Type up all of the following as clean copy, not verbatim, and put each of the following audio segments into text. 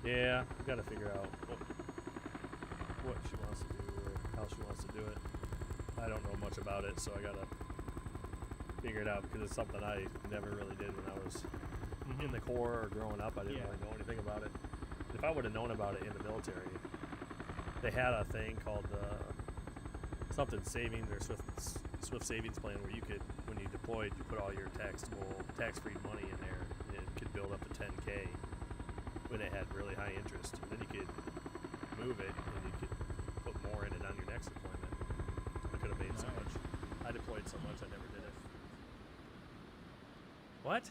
Yeah, we gotta figure out what she wants to do or how she wants to do it. I don't know much about it, so I gotta figure it out because it's something I never really did when I was in the Corps or growing up. I didn't really know anything about it. If I would have known about it in the military, they had a thing called something savings or Swift savings plan where you could, when you deployed, you put all your tax-free money in there, and it could build up to 10K when it had really high interest. And then you could move it, and you could put more in it on your next deployment. I could have made so much. I deployed so much, I never did it. What?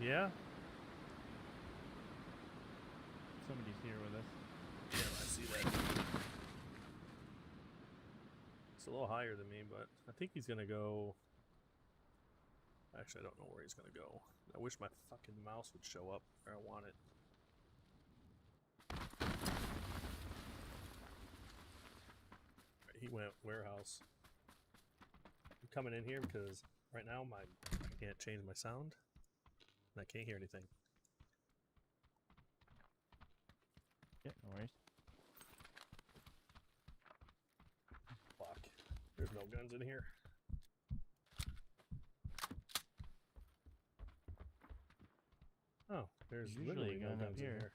Yeah? Somebody's here with us. Yeah, I see that. It's a little higher than me, but I think he's gonna go. Actually, I don't know where he's gonna go. I wish my fucking mouse would show up where I want it. Right, he went warehouse. I'm coming in here because right now I can't change my sound and I can't hear anything. Yeah, no worries. Fuck. There's no guns in here. Oh, there's literally no guns in here.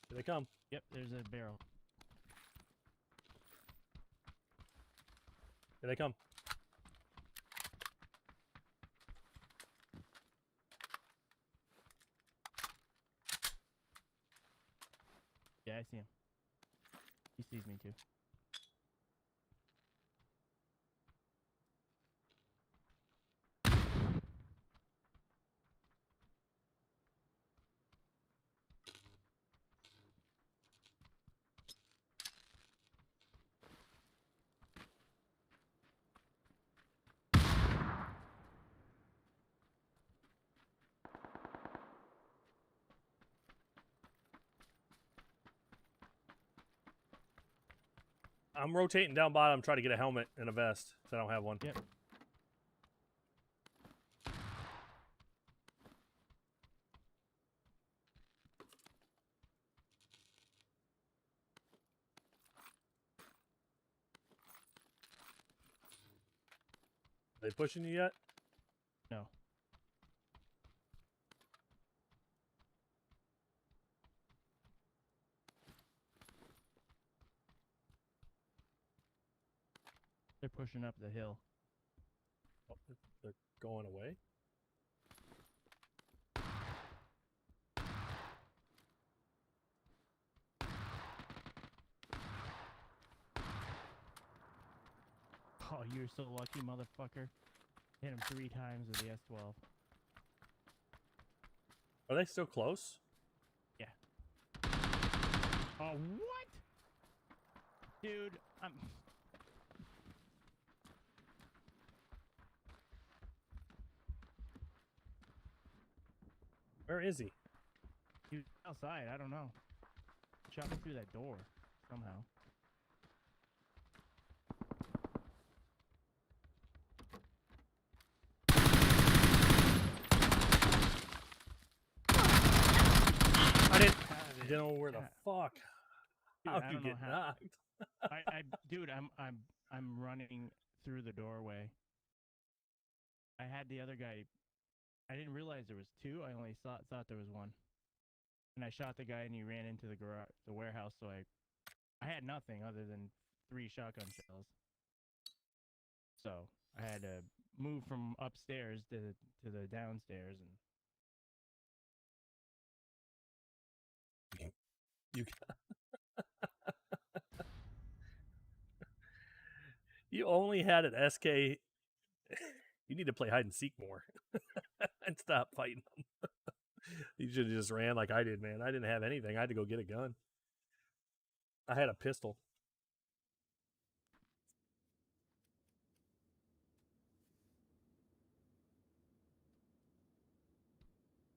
Here they come. Yep, there's a barrel. Here they come. Yeah, I see him. He sees me too. I'm rotating down bottom, trying to get a helmet and a vest, because I don't have one. Yep. Are they pushing you yet? No. They're pushing up the hill. Oh, they're going away? Oh, you're so lucky, motherfucker. Hit him 3 times with the S12. Are they still close? Yeah. Oh, what? Dude, I'm... Where is he? He's outside, I don't know. Shot me through that door, somehow. I didn't know where the fuck. Dude, How'd you get knocked? Dude, I'm running through the doorway. I had the other guy. I didn't realize there was 2. I only thought there was 1. And I shot the guy, and he ran into the warehouse. So I had nothing other than 3 shotgun shells. So I had to move from upstairs to the downstairs, and You you only had an SK. You need to play hide and seek more and stop fighting them. You should have just ran like I did, man. I didn't have anything. I had to go get a gun. I had a pistol.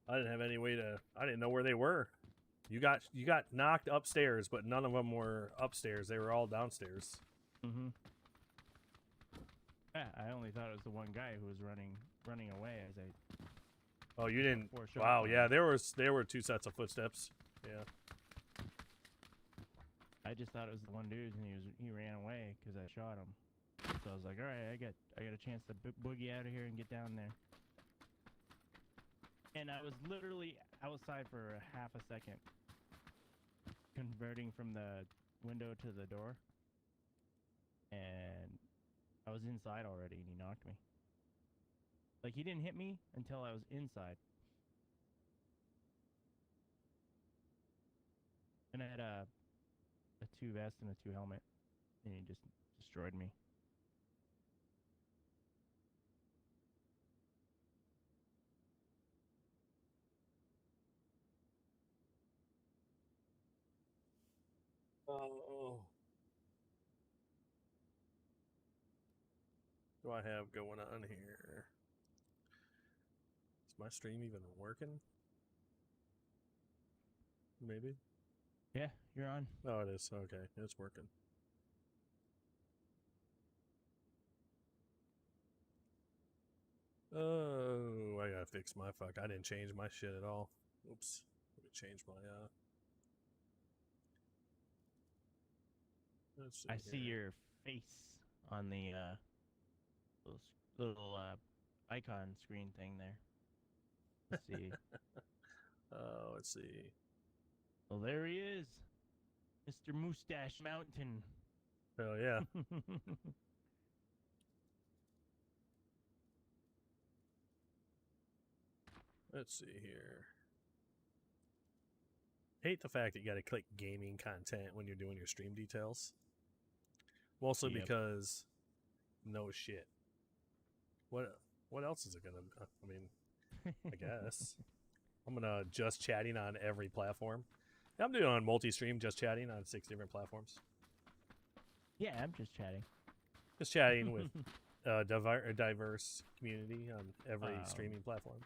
I didn't have any way to. I didn't know where they were. You got knocked upstairs, but none of them were upstairs. They were all downstairs. mm-hmm. Yeah, I only thought it was the one guy who was running away as I. Oh, you didn't. Four Wow, shots yeah, on there were 2 sets of footsteps. Yeah. I just thought it was the one dude, and he ran away because I shot him. So I was like, all right, I got a chance to boogie out of here and get down there. And I was literally outside for a half a second, converting from the window to the door, and I was inside already, and he knocked me. Like, he didn't hit me until I was inside. And I had a 2 vest and a 2 helmet, and he just destroyed me. Oh. What do I have going on here? Is my stream even working? Maybe. Yeah, you're on. Oh, it is. Okay, it's working. Oh, I gotta fix my fuck. I didn't change my shit at all. Oops. Let me change my let's see I see here. your face on the little icon screen thing there. Let's see. Let's see. Well, there he is, Mr. Mustache Mountain. Hell yeah. Let's see here. Hate the fact that you gotta click gaming content when you're doing your stream details. Mostly Yep. because no shit. What else is it gonna? I mean, I guess I'm gonna just chatting on every platform. Yeah, I'm doing on multi-stream, just chatting on 6 different platforms. Yeah, I'm just chatting. Just chatting with a diverse community on every streaming platform.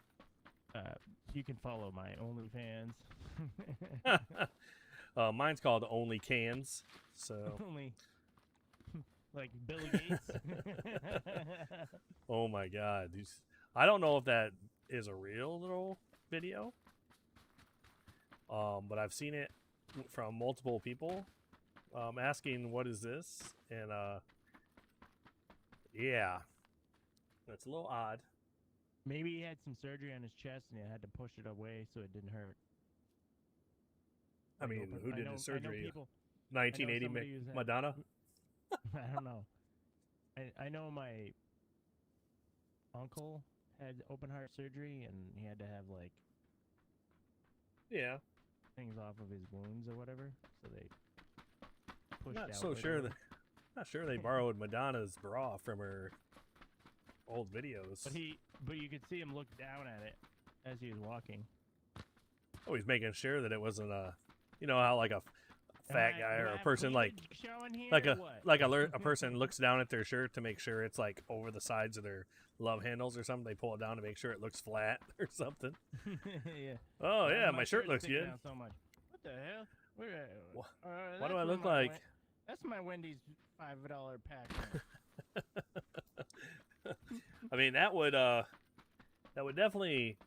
You can follow my OnlyFans. Mine's called Only Cans. So Only like Billy Gates. oh my god, I don't know if that is a real little video. But I've seen it from multiple people asking what is this, and yeah, that's a little odd. Maybe he had some surgery on his chest and he had to push it away so it didn't hurt. I mean, who did his surgery? 1980 Madonna? I don't know. I know my uncle had open heart surgery and he had to have like Yeah. things off of his wounds or whatever, so they pushed Not out. so sure that. Not sure they borrowed Madonna's bra from her old videos. But you could see him look down at it as he was walking. Oh, he's making sure that it wasn't a, you know how like a fat guy or a person like a person looks down at their shirt to make sure it's like over the sides of their love handles or something. They pull it down to make sure it looks flat or something. Yeah. Oh yeah, my shirt looks good. So much. What the hell? What do I look like? That's my Wendy's $5 pack. I mean, that would definitely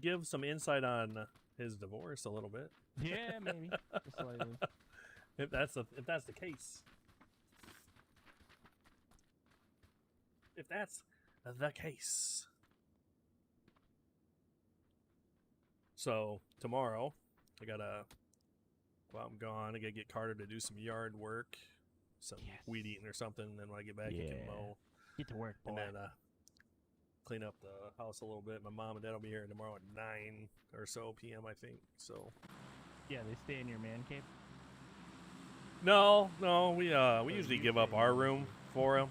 give some insight on his divorce a little bit. Yeah, maybe. Just slightly. If that's the case. If that's the case. So tomorrow, I gotta. Well, I'm gone. I gotta get Carter to do some yard work, some weed eating or something. And then when I get back, he can mow. Get to work, boy. And then clean up the house a little bit. My mom and dad will be here tomorrow at 9 or so p.m. I think. So. Yeah, they stay in your man cave. No, we usually give up our room for them.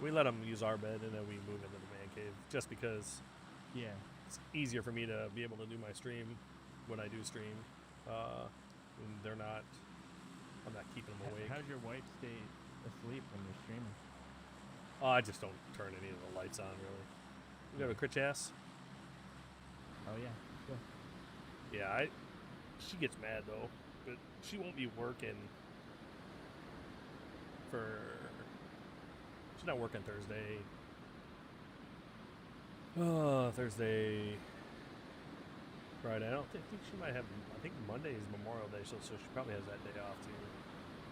We let them use our bed and then we move into the man cave just because. Yeah. It's easier for me to be able to do my stream when I do stream. And I'm not keeping them awake. How's your wife stay asleep when you're streaming? I just don't turn any of the lights on, really. You go to Crit Ass? Oh, yeah. Sure. Yeah, she gets mad, though. But she won't be working for... She's not working Thursday. Oh, Thursday, Friday. I think she might have. I think Monday is Memorial Day, so she probably has that day off too.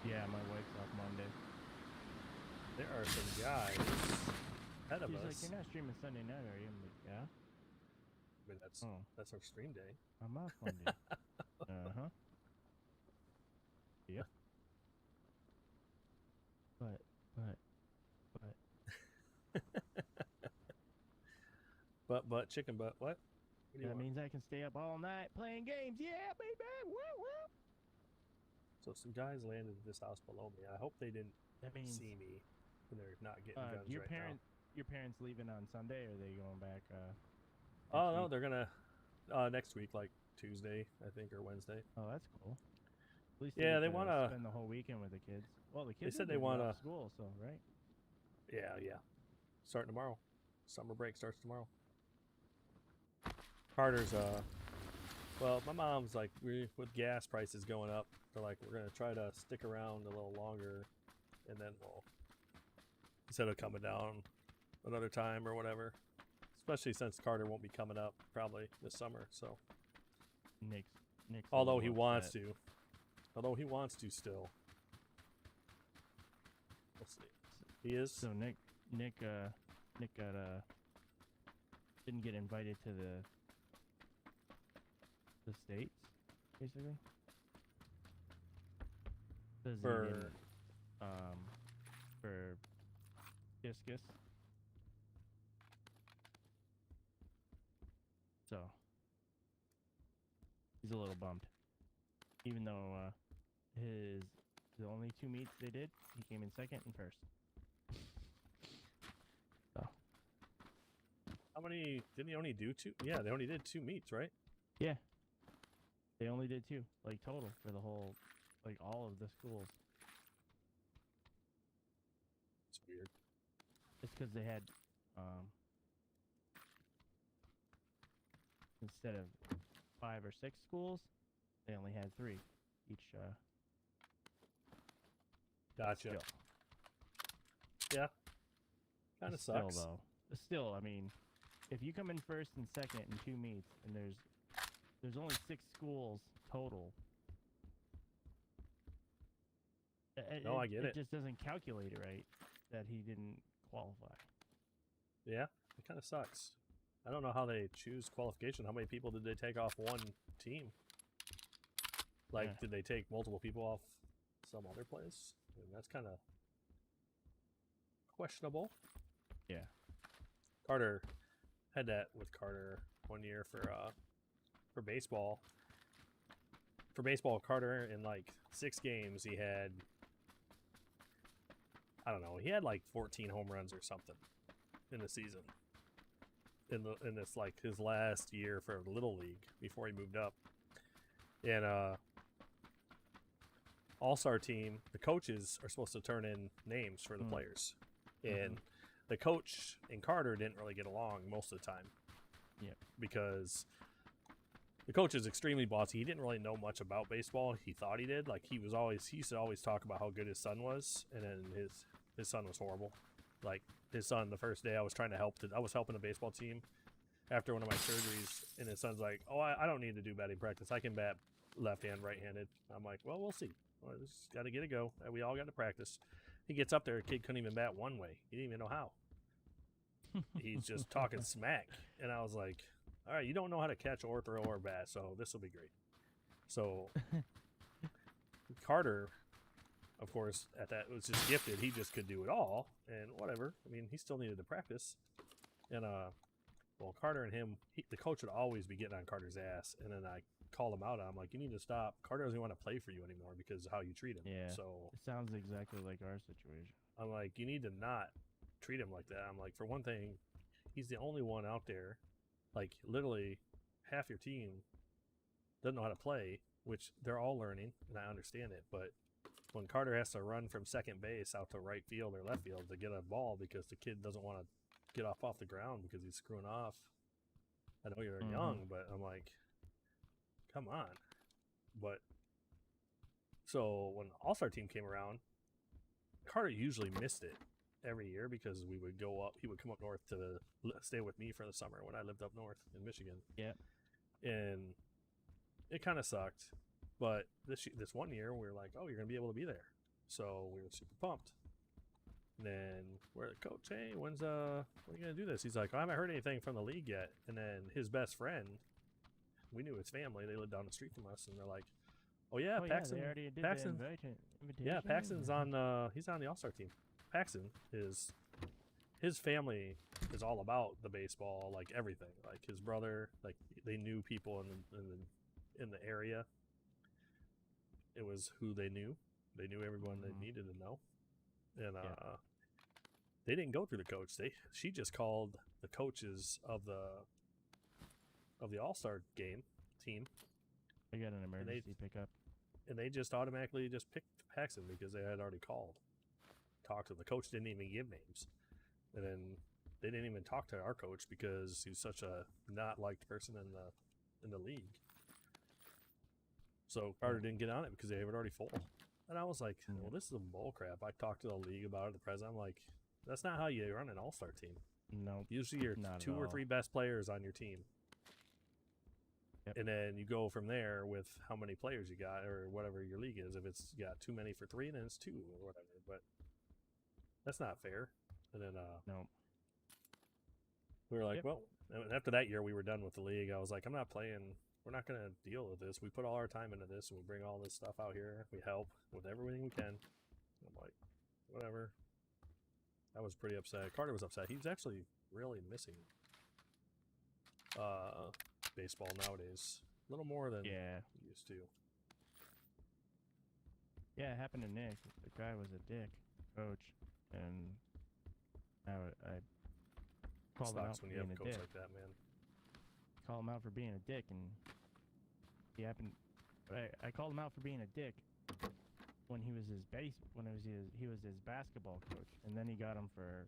Yeah, my wife's off Monday. There are some guys ahead of She's us. like, you're not streaming Sunday night, are you? I'm like, yeah. I mean, that's our stream day. I'm off Monday. Uh-huh. Yep. But. But chicken butt. What? That means I can stay up all night playing games. Yeah, baby. Woo woo. So some guys landed at this house below me. I hope they didn't see me when they're not getting guns right now. Your parents leaving on Sunday, or are they going back? Oh no, they're gonna next week, like Tuesday, I think, or Wednesday. Oh, that's cool. At least they want to spend the whole weekend with the kids. Well, the kids said they want to school, so right? Yeah. Starting tomorrow. Summer break starts tomorrow. Carter's well, my mom's like, with gas prices going up, they're like, we're gonna try to stick around a little longer, and then we'll, instead of coming down another time or whatever. Especially since Carter won't be coming up probably this summer. So Nick's although he wants to still. Let's see. He is. So Nick got didn't get invited to the States, basically. For Discus. So he's a little bummed. Even though the only 2 meets they did, he came in second and first. So how many didn't he only do 2? Yeah, they only did 2 meets, right? Yeah. They only did 2, like total for the whole, like all of the schools. It's weird. It's because they had, instead of 5 or 6 schools, they only had 3 each. Gotcha. Still. Yeah. Kind of sucks. Still, though. Still, I mean, if you come in first and second in 2 meets, and there's only 6 schools total. I get it. It just doesn't calculate it right that he didn't qualify. Yeah, it kind of sucks. I don't know how they choose qualification. How many people did they take off one team? Like, did they take multiple people off some other place? I mean, that's kind of questionable. Yeah. Carter had that with Carter one year for baseball. For baseball, Carter in like 6 games he had, I don't know, he had like 14 home runs or something in the season. In this like his last year for Little League before he moved up. And All-Star team, the coaches are supposed to turn in names for the players. And the coach and Carter didn't really get along most of the time. Yeah. Because the coach is extremely bossy. He didn't really know much about baseball. He thought he did. Like he used to always talk about how good his son was, and then his son was horrible. Like his son, the first day I was trying to I was helping a baseball team after one of my surgeries, and his son's like, "Oh, I don't need to do batting practice. I can bat left-hand, right-handed." I'm like, "Well, we'll see. Well, just got to get a go. We all got to practice." He gets up there, a kid couldn't even bat one way. He didn't even know how. He's just talking smack, and I was like, all right, you don't know how to catch or throw or bat, so this will be great. So Carter, of course, at that was just gifted. He just could do it all, and whatever. I mean, he still needed to practice. And well, Carter and him, the coach would always be getting on Carter's ass, and then I call him out. I'm like, you need to stop. Carter doesn't want to play for you anymore because of how you treat him. Yeah. So it sounds exactly like our situation. I'm like, you need to not treat him like that. I'm like, for one thing, he's the only one out there. Like, literally, half your team doesn't know how to play, which they're all learning, and I understand it. But when Carter has to run from second base out to right field or left field to get a ball because the kid doesn't want to get off the ground because he's screwing off. I know you're young, but I'm like, come on. But so when the All-Star team came around, Carter usually missed it every year because we would go up. He would come up north to stay with me for the summer when I lived up north in Michigan. Yeah. And it kind of sucked, but this one year we were like, oh, you're gonna be able to be there, so we were super pumped. And then we're like, coach, hey, when are you gonna do this? He's like, I haven't heard anything from the league yet. And then his best friend, we knew his family, they lived down the street from us, and they're like, oh yeah, Paxton, they already did Paxton, the invitation. yeah, Paxton's on he's on the All-Star team. Paxton is his family is all about the baseball, like everything. Like his brother, like they knew people in the area. It was who they knew. They knew everyone they needed to know. And they didn't go through the coach. She just called the coaches of the All-Star game team. They got an emergency pickup. And they just automatically just picked Paxton because they had already called. Talked to the coach, didn't even give names. And then they didn't even talk to our coach because he's such a not liked person in the league. So Carter didn't get on it because they were already full. And I was like, well, this is a bull crap. I talked to the league about it, the president. I'm like, that's not how you run an all-star team. No. Usually you're two or three best players on your team. Yep. And then you go from there with how many players you got or whatever your league is. If it's got too many for three, then it's two or whatever. But that's not fair. And then no. We were like, well, after that year we were done with the league. I was like, I'm not playing. We're not going to deal with this. We put all our time into this, and we bring all this stuff out here. We help with everything we can. I'm like, whatever. I was pretty upset. Carter was upset. He's actually really missing baseball nowadays. A little more than he used to. Yeah, it happened to Nick. The guy was a dick, coach, and I called him out for when being you have a a coach dick. like that, man. Call him out for being a dick, and he happened. I called him out for being a dick when he was his he was his basketball coach, and then he got him for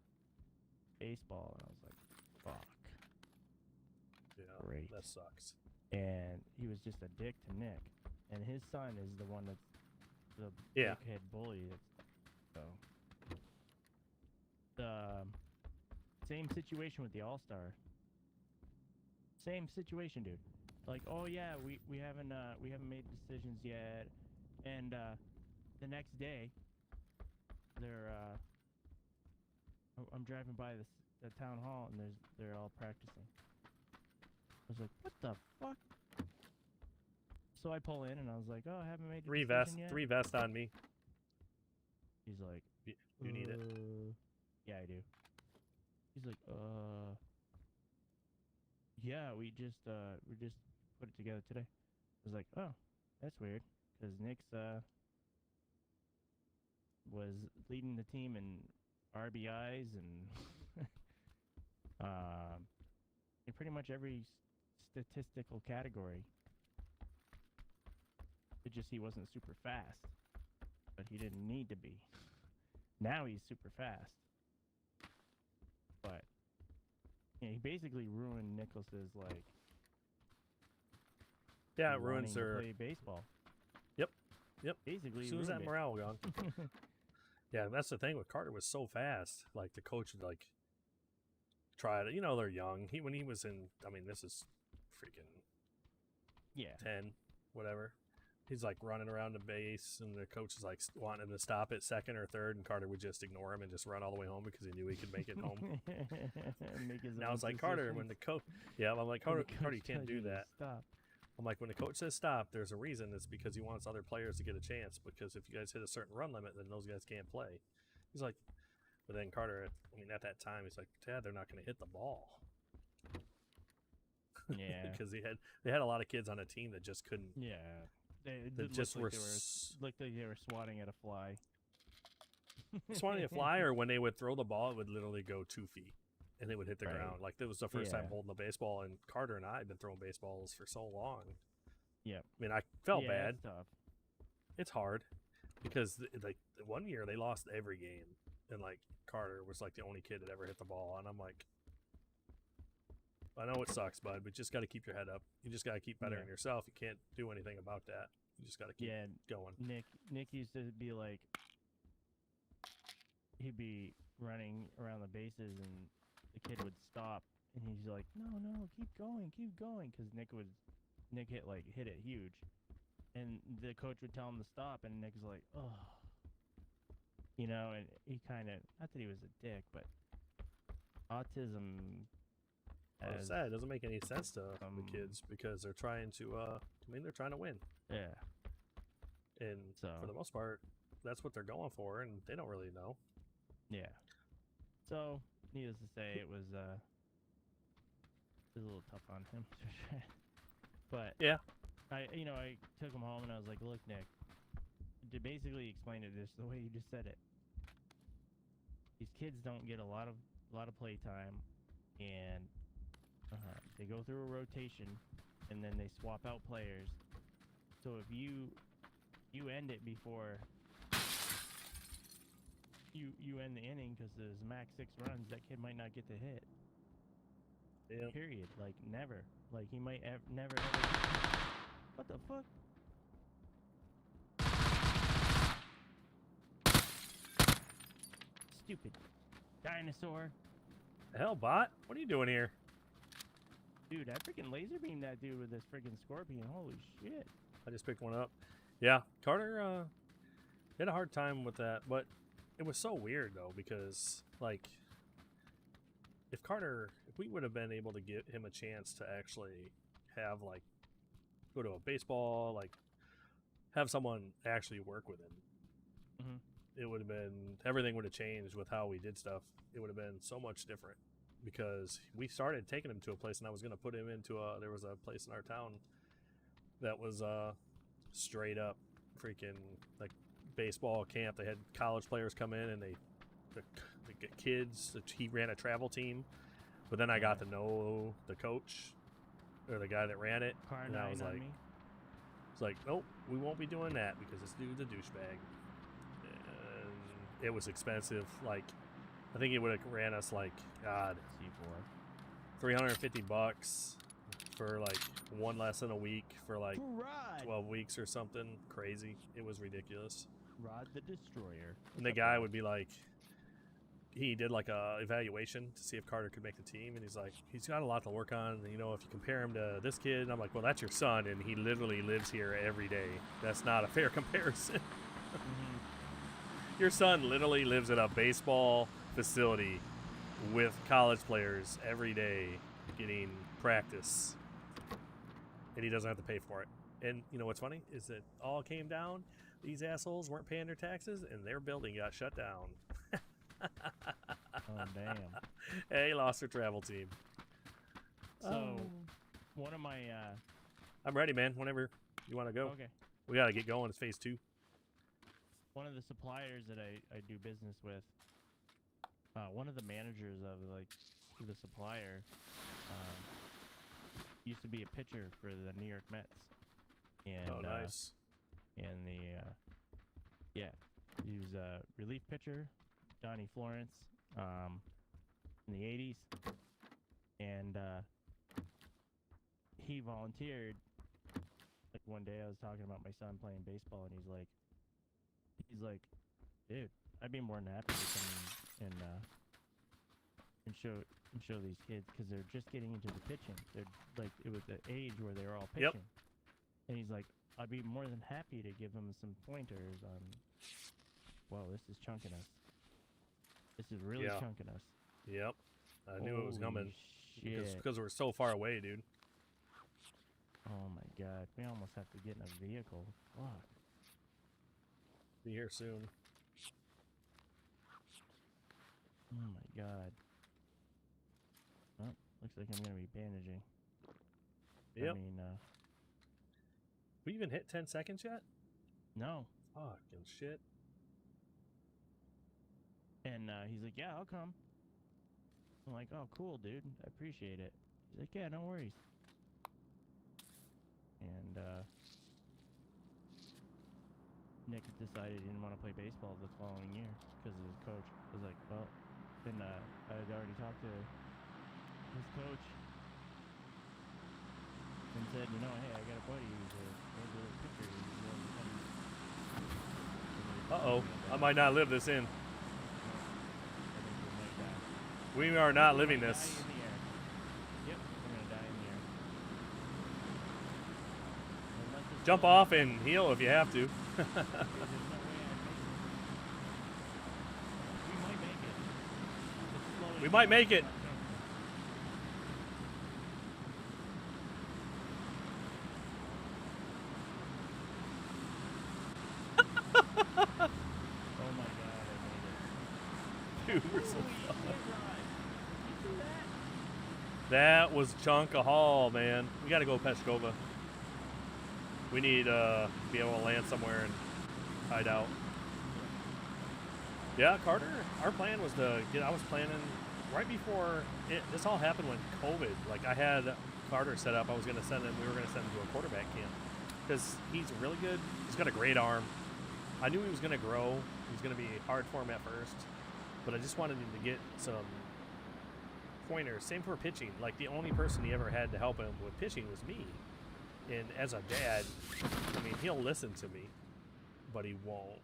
baseball, and I was like, fuck. Yeah, great. That sucks. And he was just a dick to Nick, and his son is the one that's the big head bully. So the same situation with the All-Star. Same situation, dude. Like, oh yeah, we haven't made decisions yet, and the next day, I'm driving by the town hall, and they're all practicing. I was like, what the fuck? So I pull in, and I was like, oh, I haven't made a decision yet. Three vests on me. He's like, you need it? Yeah, I do. He's like, yeah, we just put it together today. I was like, oh, that's weird, because Nick's was leading the team in RBIs and in pretty much every statistical category. It just he wasn't super fast, but he didn't need to be. Now he's super fast, but he basically ruined Nicholas's it ruins their play baseball. Yep. Basically, as soon as that morale gone. Yeah, that's the thing with Carter was so fast. Like the coach would try to, they're young. When he was in, this is freaking 10, whatever. He's running around the base, and the coach is wanting him to stop at second or third, and Carter would just ignore him and just run all the way home because he knew he could make it home. Now it's like Carter when the coach, I'm like Carter, you can't do that. Stop. I'm like, when the coach says stop, there's a reason. It's because he wants other players to get a chance. Because if you guys hit a certain run limit, then those guys can't play. He's like, but then Carter, at that time, he's like, Dad, they're not going to hit the ball. Yeah, because they had a lot of kids on a team that just couldn't. Yeah. They just looked like they were swatting at a fly. Swatting at a fly, or when they would throw the ball, it would literally go 2 feet, and it would hit the ground. Like, it was the first time holding the baseball, and Carter and I had been throwing baseballs for so long. Yeah. I felt bad. It's tough. It's hard, because one year they lost every game, and Carter was the only kid that ever hit the ball, and I'm like, I know it sucks, bud, but you just got to keep your head up. You just got to keep bettering yourself. You can't do anything about that. You just got to keep going. Nick used to be he'd be running around the bases, and the kid would stop, and he's like, no, keep going, because Nick hit it huge, and the coach would tell him to stop, and Nick's like, oh, and he kind of, not that he was a dick, but autism. It's sad. It doesn't make any sense to the kids because they're trying to. They're trying to win. Yeah. And for the most part, that's what they're going for, and they don't really know. Yeah. So, needless to say, it was a little tough on him. But yeah, I took him home and I was like, look, Nick, to basically explain it just the way you just said it. These kids don't get a lot of play time, and they go through a rotation, and then they swap out players. So if you end it before you end the inning because there's max 6 runs, that kid might not get the hit. Yeah. Period. Like, never. Like, he might never ever. What the fuck? Stupid dinosaur. The hell, bot? What are you doing here? Dude, I freaking laser beamed that dude with this freaking scorpion. Holy shit. I just picked one up. Yeah, Carter had a hard time with that, but it was so weird, though, because, like, if we would have been able to give him a chance to actually have, like, go to a baseball, like, have someone actually work with him, it would have been, everything would have changed with how we did stuff. It would have been so much different because we started taking him to a place, and I was going to put him into there was a place in our town that was straight up freaking, like, baseball camp. They had college players come in, and the kids, he ran a travel team, but then I got to know the coach or the guy that ran it, and I was like, it's like, nope, we won't be doing that because this dude's a douchebag. And it was expensive. Like, I think it would have ran us like, God, $350 for like one lesson a week for like 12 weeks or something crazy. It was ridiculous. Rod the Destroyer. And the guy would be like, he did like a evaluation to see if Carter could make the team, and he's like, he's got a lot to work on, if you compare him to this kid. And I'm like, well, that's your son, and he literally lives here every day. That's not a fair comparison. Your son literally lives at a baseball facility with college players every day getting practice, and he doesn't have to pay for it. And you know what's funny is that all came down, these assholes weren't paying their taxes, and their building got shut down. Oh, damn. They lost their travel team. So, one of my... I'm ready, man, whenever you want to go. Okay. We got to get going. It's phase 2. One of the suppliers that I do business with, one of the managers of, the supplier, used to be a pitcher for the New York Mets. And, oh, nice. And he was a relief pitcher, Donnie Florence, in the 80s. And he volunteered. Like, one day I was talking about my son playing baseball, and he's like, dude, I'd be more than happy to come and show these kids, because they're just getting into the pitching. They're like, it was the age where they were all pitching. Yep. And he's like, I'd be more than happy to give them some pointers on. Whoa, this is chunking us. This is really chunking us. Yep. I knew it was coming. Shit. Because we're so far away, dude. Oh my god. We almost have to get in a vehicle. Fuck. Be here soon. Oh my god. Well, looks like I'm gonna be bandaging. Yep. I mean, we even hit 10 seconds yet? No. Fucking shit. And he's like, yeah, I'll come. I'm like, oh, cool, dude. I appreciate it. He's like, yeah, no worries. And Nick decided he didn't want to play baseball the following year because of his coach. I was like, well, then I had already talked to his coach and said, hey, I got a buddy who's a pitcher. Uh-oh. I might not live this in. We are not We're living gonna this. die in the air. Yep, we're gonna die in the air. Unless it's Jump still- off and heal if you have to. Dude, there's no way I'd make it. We might make it. It's slowing We might down. make it. Not changing. Oh my god, I made it. Dude, we're so Holy shit, Rod. You see that? That was a chunk of haul, man. We gotta go Peshkova. We need to be able to land somewhere and hide out. Yeah, Carter, our plan was to get, I was planning right before this all happened when COVID, like I had Carter set up, I was gonna send him, we were gonna send him to a quarterback camp. Because he's really good, he's got a great arm. I knew he was gonna grow, he was gonna be hard for him at first, but I just wanted him to get some pointers. Same for pitching. Like the only person he ever had to help him with pitching was me. And as a dad, I mean, he'll listen to me, but he won't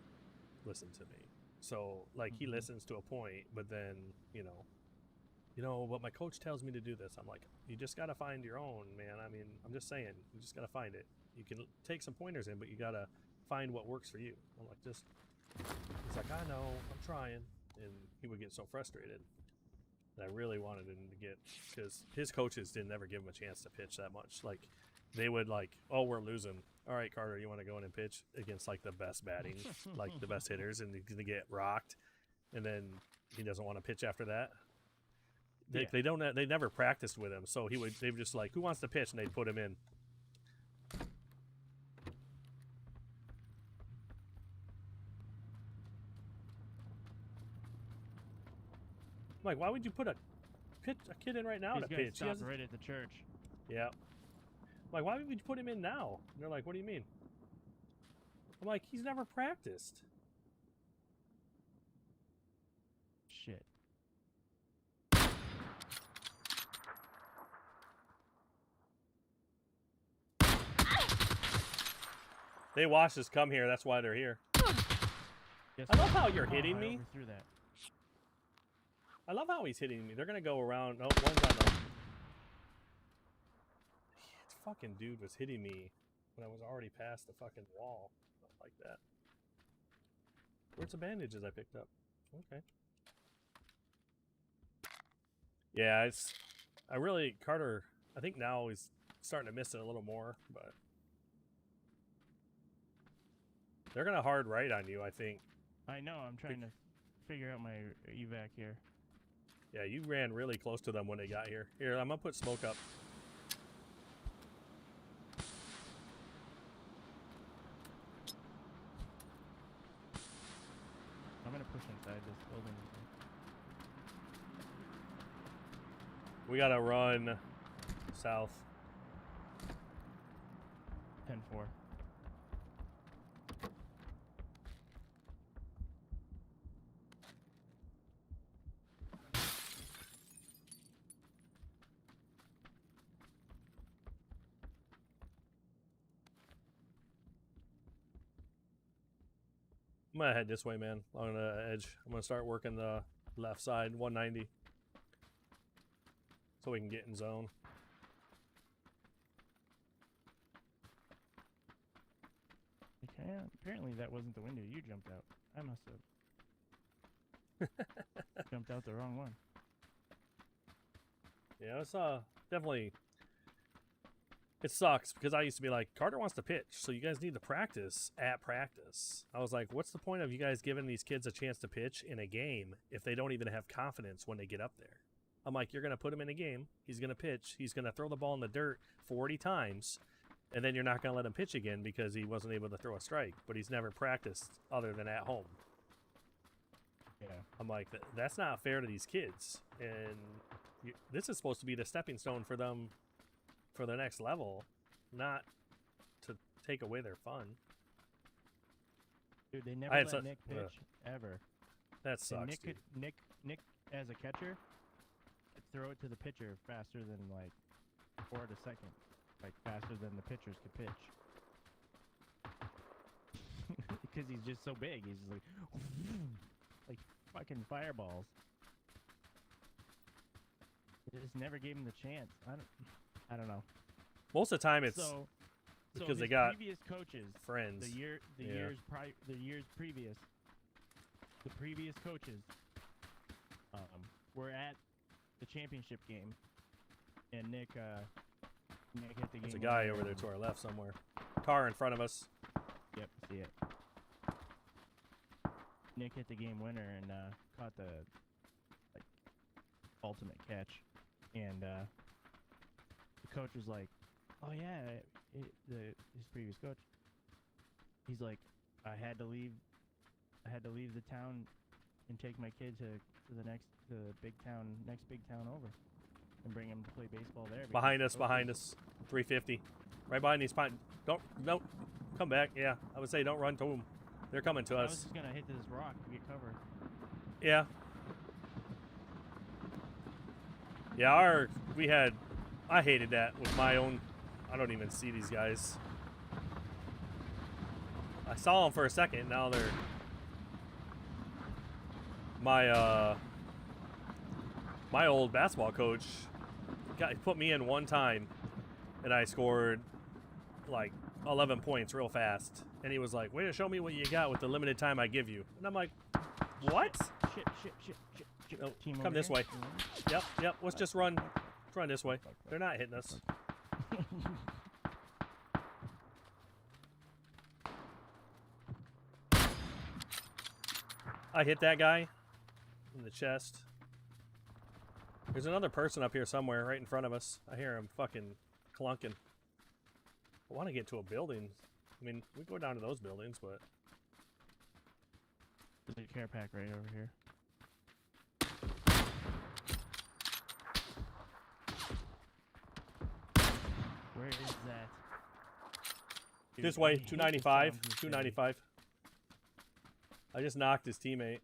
listen to me. So like he listens to a point, but then but my coach tells me to do this. I'm like, you just gotta find your own, man. I mean, I'm just saying, you just gotta find it. You can take some pointers in, but you gotta find what works for you. I'm like, he's like, I know, I'm trying, and he would get so frustrated. And I really wanted him to get, because his coaches didn't ever give him a chance to pitch that much. Like, they would like, oh, we're losing. All right, Carter, you want to go in and pitch against like the best batting, like the best hitters, and he's gonna get rocked, and then he doesn't want to pitch after that. They never practiced with him, so they would just like, who wants to pitch, and they'd put him in. I'm like, why would you put a kid in right now He's to gonna pitch? He stop hasn't- right at the church. Yeah. I'm like, why would you put him in now? And they're like, what do you mean? I'm like, he's never practiced. Shit. They watched us come here. That's why they're here. Guess I love what? how you're Oh, hitting I me. overthrew that. I love how he's hitting me. They're gonna go around. No, one's on the. This fucking dude was hitting me when I was already past the fucking wall. Not like that. Where's the bandages I picked up? Okay. Yeah, Carter, I think now he's starting to miss it a little more, but they're gonna hard right on you, I think. I know, I'm trying to figure out my evac here. Yeah, you ran really close to them when they got here. Here, I'm gonna put smoke up. I'm gonna push inside this building. We gotta run south. 10-4. I'm gonna head this way, man. On the edge. I'm gonna start working the left side, 190. So we can get in zone. Okay, apparently that wasn't the window you jumped out. I must have jumped out the wrong one. Yeah, it's definitely. It sucks because I used to be like, Carter wants to pitch, so you guys need to practice at practice. I was like, what's the point of you guys giving these kids a chance to pitch in a game if they don't even have confidence when they get up there? I'm like, you're going to put him in a game, he's going to pitch, he's going to throw the ball in the dirt 40 times, and then you're not going to let him pitch again because he wasn't able to throw a strike, but he's never practiced other than at home. Yeah. I'm like, that's not fair to these kids, and this is supposed to be the stepping stone for them for the next level, not to take away their fun. Dude, they never I had let such- Nick pitch ever. That And sucks, Nick, dude. Nick, as a catcher, could throw it to the pitcher faster than like 4 to second, like faster than the pitchers could pitch. Because he's just so big, he's just like fucking fireballs. just never gave him the chance. I don't know. Most of the time it's So because they his got previous coaches, friends. the years previous, the previous coaches, were at the championship game, and Nick hit the game. There's a guy over there to our left somewhere. Car in front of us. Yep, see it. Nick hit the game winner and caught the ultimate catch, and the coach was like, "Oh yeah, his previous coach." He's like, "I had to leave the town and take my kid to the next big town over, and bring him to play baseball there." Behind us, 350, right behind these pine. Don't come back. Yeah, I would say don't run to them. They're coming to I us. was just gonna hit this rock to get cover. Yeah. Yeah, I hated that with my own. I don't even see these guys. I saw them for a second. Now they're my old basketball coach put me in one time, and I scored like 11 points real fast. And he was like, "Way to show me what you got with the limited time I give you." And I'm like, "What?" Shit. No, Team come over this here. way. Yep. Let's just run. Let's run this way. They're not hitting us. I hit that guy in the chest. There's another person up here somewhere right in front of us. I hear him fucking clunking. I want to get to a building. I mean, we go down to those buildings, but... There's a care pack right over here. Where is that? Dude, This way, I hate the 295. sounds in this 295. I just knocked his teammate.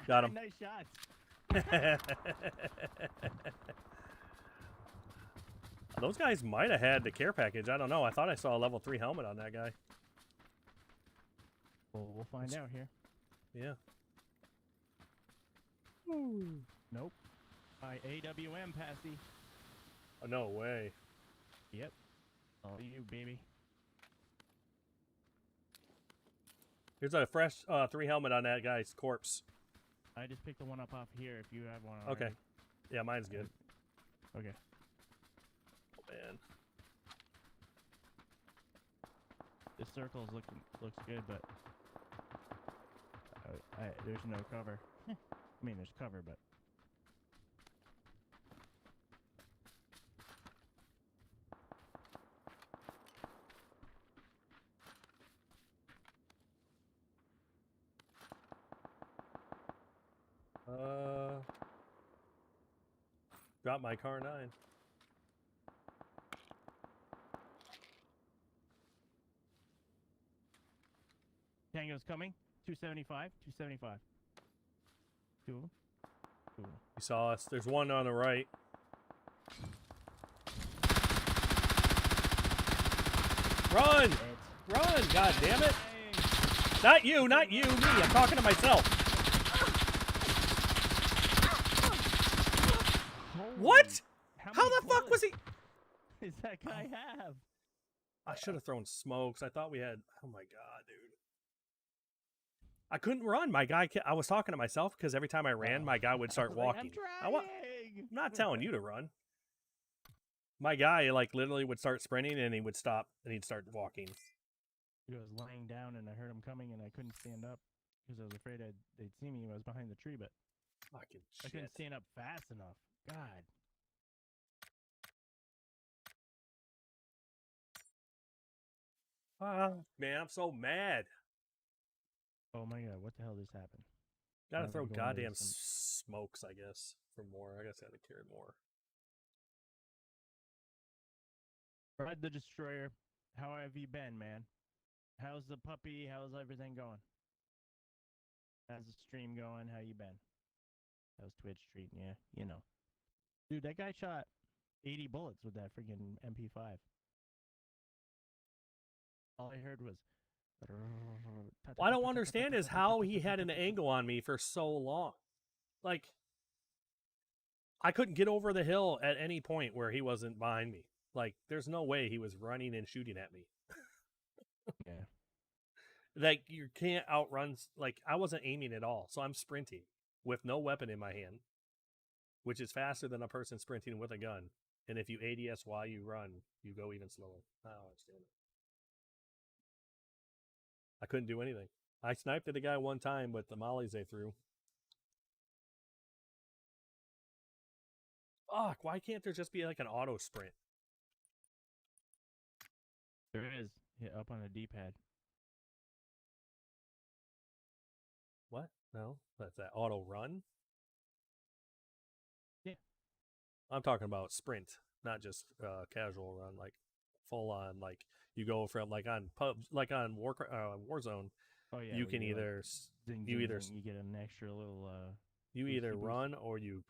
Got him. Nice shots. Those guys might have had the care package. I don't know. I thought I saw a level 3 helmet on that guy. Well, we'll find out here. Yeah. Nope. By AWM, Passy. Oh, no way. Yep. All you, baby. Here's a fresh 3 helmet on that guy's corpse. I just picked the one up off here if you have one Okay. already. Yeah, mine's good. Okay. Oh, man. This circle looks good, but there's no cover. I mean, there's cover, but Drop my car 9. Tango's coming. 275. 275. Two of them. Two of them. You saw us. There's one on the right. Run! Run! God damn it! Not you, me. I'm talking to myself. What? How the fuck was he? Does that guy have? I should have thrown smokes. I thought we had. Oh my god, dude. I couldn't run. My guy. I was talking to myself because every time I ran, my guy would start walking. I'm not telling you to run. My guy, like, literally would start sprinting and he would stop and he'd start walking. He was laying down and I heard him coming and I couldn't stand up because I was afraid they'd see me. I was behind the tree, but fucking shit. I couldn't stand up fast enough. God. Man, I'm so mad. Oh my god, what the hell just happened? Gotta throw goddamn smokes, I guess, for more. I guess I had to carry more. Fred the Destroyer, how have you been, man? How's the puppy? How's everything going? How's the stream going? How you been? That was Twitch Street, yeah. You know. Dude, that guy shot 80 bullets with that freaking MP5. All I heard was. What I don't understand is how he had an angle on me for so long. Like, I couldn't get over the hill at any point where he wasn't behind me. Like, there's no way he was running and shooting at me. Yeah. Like, you can't outrun. Like, I wasn't aiming at all, so I'm sprinting with no weapon in my hand, which is faster than a person sprinting with a gun. And if you ADS while you run, you go even slower. I don't understand it. I couldn't do anything. I sniped at a guy one time with the mollies they threw. Fuck, why can't there just be like an auto sprint? There is. Hit up on the D-pad. What? No, that's that auto run. Yeah. I'm talking about sprint, not just casual run, like full on. Like you go from like on pubs, like on Warzone. Oh yeah. You can either like, zing, you zing, either zing. You get an extra little. you boosty either boost. run or you